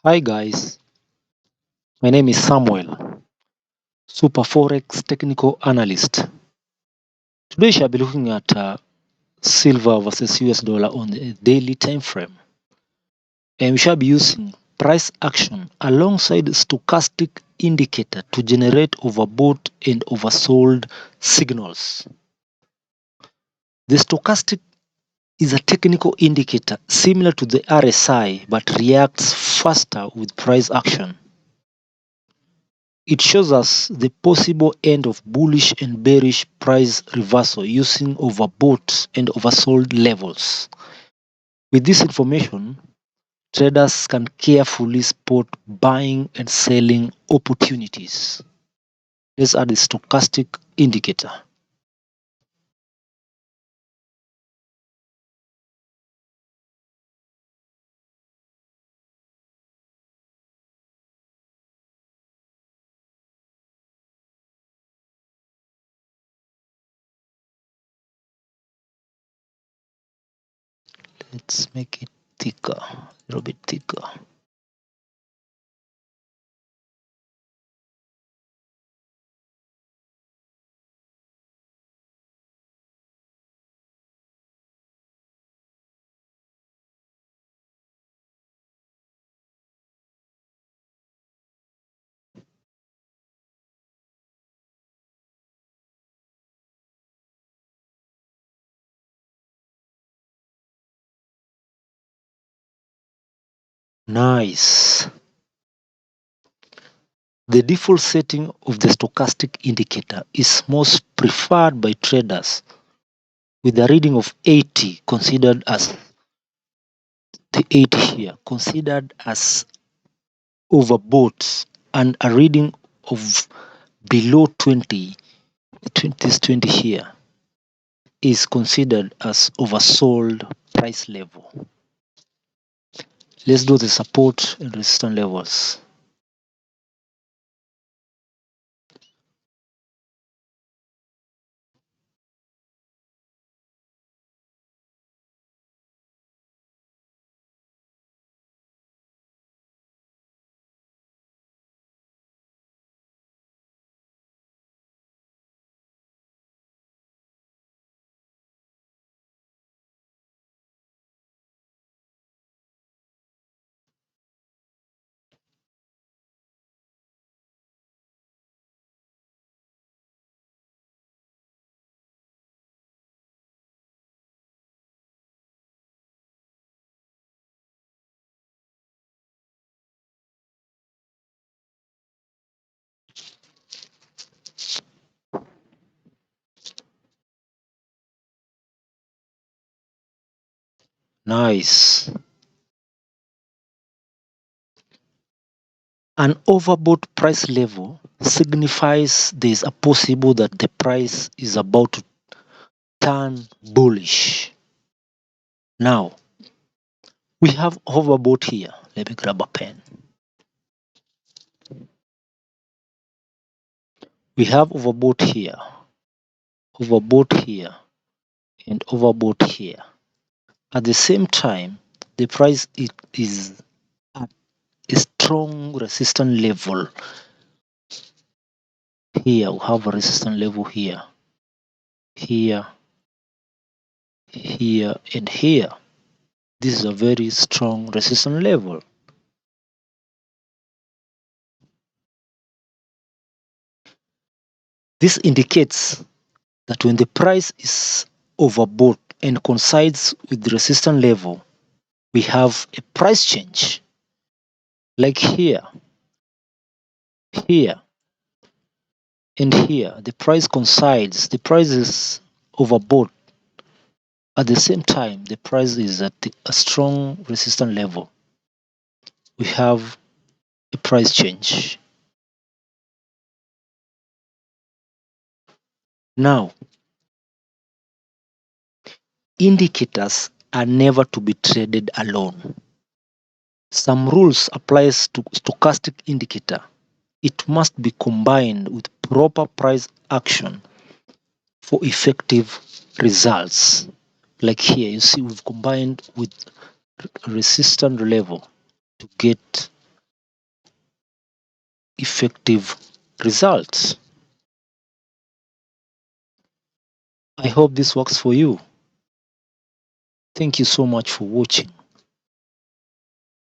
Hi guys, my name is Samuel, Super Forex Technical Analyst. Today we shall be looking at silver versus US dollar on the daily time frame. And we shall be using price action alongside stochastic indicator to generate overbought and oversold signals. The stochastic is a technical indicator similar to the RSI but reacts faster with price action. It shows us the possible end of bullish and bearish price reversal using overbought and oversold levels. With this information, traders can carefully spot buying and selling opportunities. Let's add the stochastic indicator. Let's make it thicker, a little bit thicker. Nice. The default setting of the stochastic indicator is most preferred by traders, with a reading of 80 considered as the 80 here considered as overbought, and a reading of below 20 here is considered as oversold price level. Let's do the support and resistance levels. Nice. An overbought price level signifies there is a possible that the price is about to turn bullish. Now, we have overbought here. Let me grab a pen. We have overbought here, and overbought here. At the same time, the price is at a strong resistance level. Here we have a resistance level here, here, and here. This is a very strong resistance level. This indicates that when the price is overbought and coincides with the resistance level, we have a price change. Like here, and here, the price coincides. The price is overbought. At the same time, the price is at a strong resistance level. We have a price change. Now, indicators are never to be traded alone. Some rules applies to stochastic indicator. It must be combined with proper price action for effective results. Like here, you see we've combined with resistance level to get effective results. I hope this works for you. Thank you so much for watching.